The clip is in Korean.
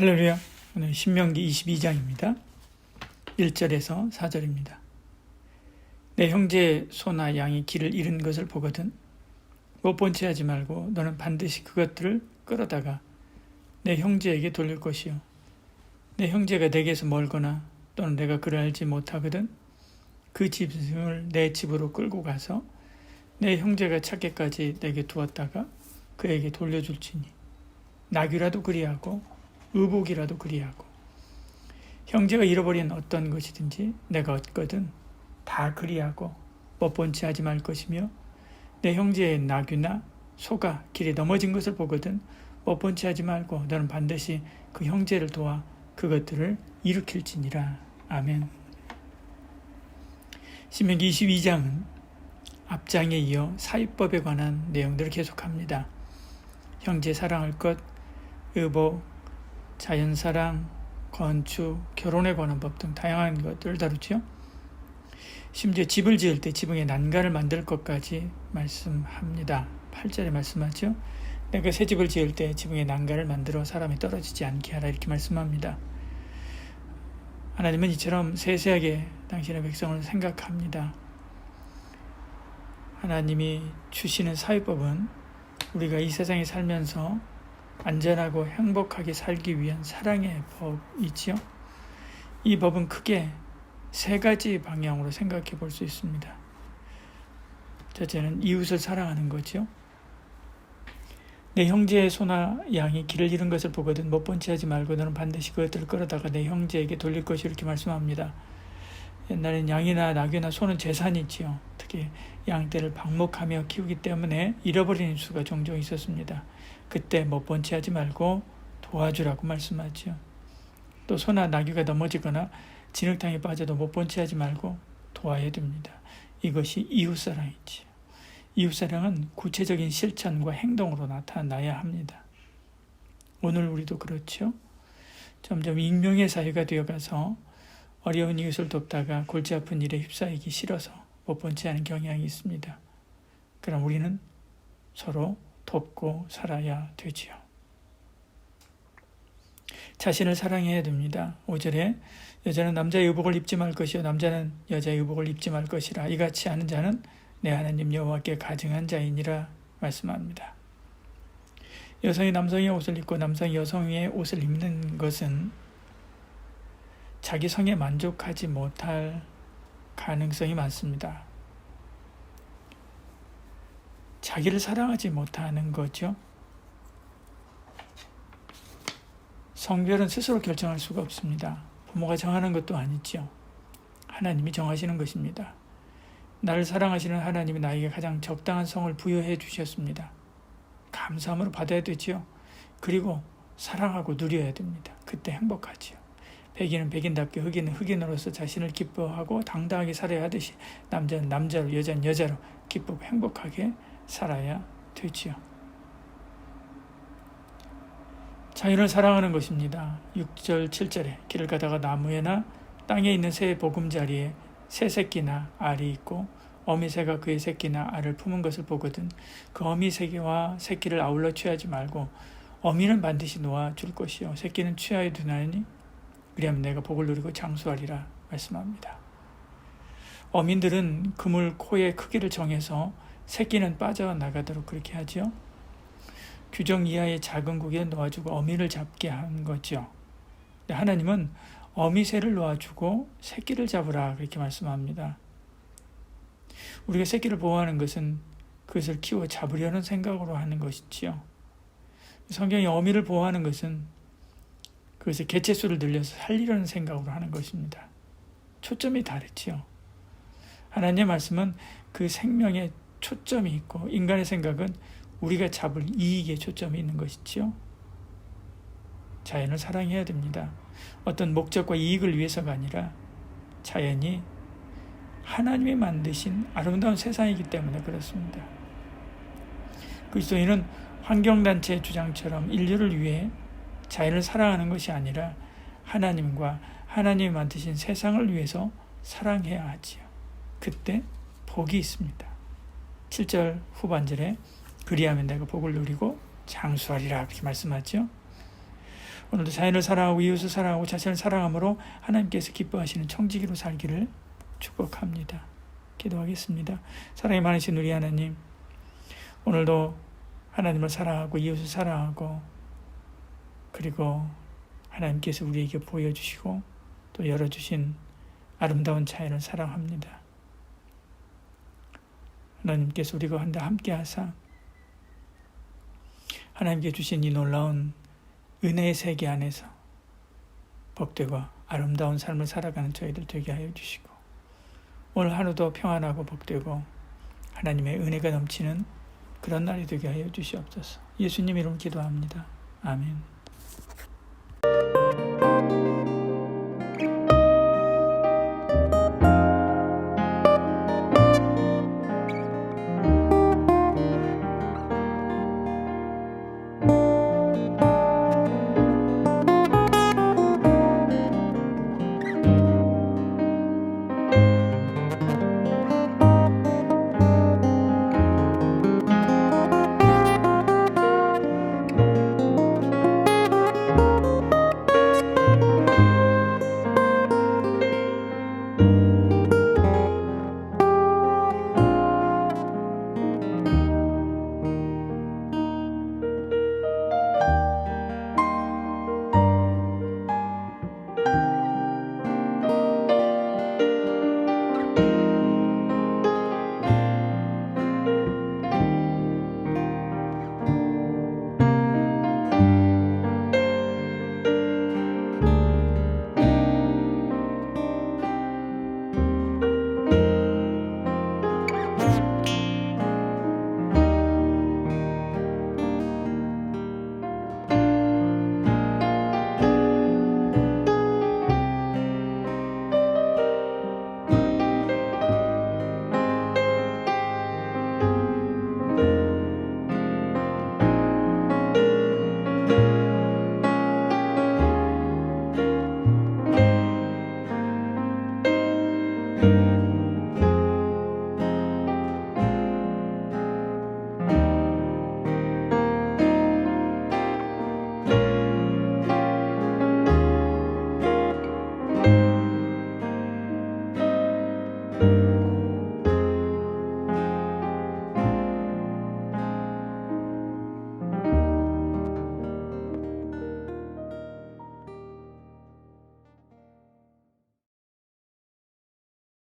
할렐루야. 오늘 신명기 22장입니다. 1절에서 4절입니다. 내 형제의 소나 양이 길을 잃은 것을 보거든 못 본 채 하지 말고 너는 반드시 그것들을 끌어다가 내 형제에게 돌릴 것이요. 내 형제가 내게서 멀거나 또는 내가 그를 알지 못하거든 그 짐승을 내 집으로 끌고 가서 내 형제가 찾기까지 내게 두었다가 그에게 돌려줄지니 나귀라도 그리하고 의복이라도 그리하고 형제가 잃어버린 어떤 것이든지 내가 얻거든 다 그리하고 못 본 채 하지 말 것이며 내 형제의 나귀나 소가 길에 넘어진 것을 보거든 못 본 채 하지 말고 너는 반드시 그 형제를 도와 그것들을 일으킬지니라. 아멘. 신명기 22장은 앞장에 이어 사위법에 관한 내용들을 계속합니다. 형제 사랑할 것, 의복, 자연사랑, 건축, 결혼에 관한 법 등 다양한 것들을 다루죠. 심지어 집을 지을 때 지붕에 난간을 만들 것까지 말씀합니다. 8절에 말씀하죠. 내가 새 집을 지을 때 지붕에 난간을 만들어 사람이 떨어지지 않게 하라 이렇게 말씀합니다. 하나님은 이처럼 세세하게 당신의 백성을 생각합니다. 하나님이 주시는 사위법은 우리가 이 세상에 살면서 안전하고 행복하게 살기 위한 사랑의 법이지요. 이 법은 크게 세 가지 방향으로 생각해 볼 수 있습니다. 첫째는 이웃을 사랑하는 거죠. 내 형제의 소나 양이 길을 잃은 것을 보거든 못 본 채 하지 말고 너는 반드시 그것들을 끌어다가 내 형제에게 돌릴 것이 이렇게 말씀합니다. 옛날엔 양이나 나귀나 소는 재산이지요. 특히 양떼를 방목하며 키우기 때문에 잃어버리는 수가 종종 있었습니다. 그때 못 본 채 하지 말고 도와주라고 말씀하죠. 또 소나 나귀가 넘어지거나 진흙탕에 빠져도 못 본 채 하지 말고 도와야 됩니다. 이것이 이웃사랑이지요. 이웃사랑은 구체적인 실천과 행동으로 나타나야 합니다. 오늘 우리도 그렇죠. 점점 익명의 사회가 되어가서 어려운 이웃을 돕다가 골치 아픈 일에 휩싸이기 싫어서 못 본 채 하는 경향이 있습니다. 그럼 우리는 서로 돕고 살아야 되지요. 자신을 사랑해야 됩니다. 5절에 여자는 남자의 의복을 입지 말 것이요 남자는 여자의 의복을 입지 말 것이라 이같이 하는 자는 내 하나님 여호와께 가증한 자이니라 말씀합니다. 여성이 남성의 옷을 입고 남성이 여성의 옷을 입는 것은 자기 성에 만족하지 못할 가능성이 많습니다. 자기를 사랑하지 못하는 거죠. 성별은 스스로 결정할 수가 없습니다. 부모가 정하는 것도 아니죠. 하나님이 정하시는 것입니다. 나를 사랑하시는 하나님이 나에게 가장 적당한 성을 부여해 주셨습니다. 감사함으로 받아야 되지요. 그리고 사랑하고 누려야 됩니다. 그때 행복하지요. 백인은 백인답게 흑인은 흑인으로서 자신을 기뻐하고 당당하게 살아야 하듯이 남자는 남자로 여자는 여자로 기쁘고 행복하게 살아야 되지요. 자연을 사랑하는 것입니다. 6절 7절에 길을 가다가 나무에나 땅에 있는 새 보금자리에 새 새끼나 알이 있고 어미새가 그의 새끼나 알을 품은 것을 보거든 그 어미새와 새끼를 아울러 취하지 말고 어미는 반드시 놓아 줄 것이요 새끼는 취하여 두나니 그리하면 내가 복을 누리고 장수하리라 말씀합니다. 어민들은 그물 코의 크기를 정해서 새끼는 빠져나가도록 그렇게 하죠. 규정 이하의 작은 고기에 놓아주고 어미를 잡게 한 거죠. 하나님은 어미새를 놓아주고 새끼를 잡으라 그렇게 말씀합니다. 우리가 새끼를 보호하는 것은 그것을 키워 잡으려는 생각으로 하는 것이지요. 성경이 어미를 보호하는 것은 그것의 개체수를 늘려서 살리려는 생각으로 하는 것입니다. 초점이 다르지요. 하나님의 말씀은 그 생명에 초점이 있고 인간의 생각은 우리가 잡을 이익에 초점이 있는 것이지요. 자연을 사랑해야 됩니다. 어떤 목적과 이익을 위해서가 아니라 자연이 하나님이 만드신 아름다운 세상이기 때문에 그렇습니다. 그리스도인은 환경단체의 주장처럼 인류를 위해 자연을 사랑하는 것이 아니라 하나님과 하나님이 만드신 세상을 위해서 사랑해야 하지요. 그때 복이 있습니다. 7절 후반절에 그리하면 내가 복을 누리고 장수하리라 그렇게 말씀하죠. 오늘도 자연을 사랑하고 이웃을 사랑하고 자신을 사랑함으로 하나님께서 기뻐하시는 청지기로 살기를 축복합니다. 기도하겠습니다. 사랑이 많으신 우리 하나님, 오늘도 하나님을 사랑하고 이웃을 사랑하고 그리고 하나님께서 우리에게 보여주시고 또 열어주신 아름다운 자연을 사랑합니다. 하나님께서 우리가 함께 하사 하나님께 주신 이 놀라운 은혜의 세계 안에서 복되고 아름다운 삶을 살아가는 저희들 되게 하여 주시고 오늘 하루도 평안하고 복되고 하나님의 은혜가 넘치는 그런 날이 되게 하여 주시옵소서. 예수님 이름 기도합니다. 아멘.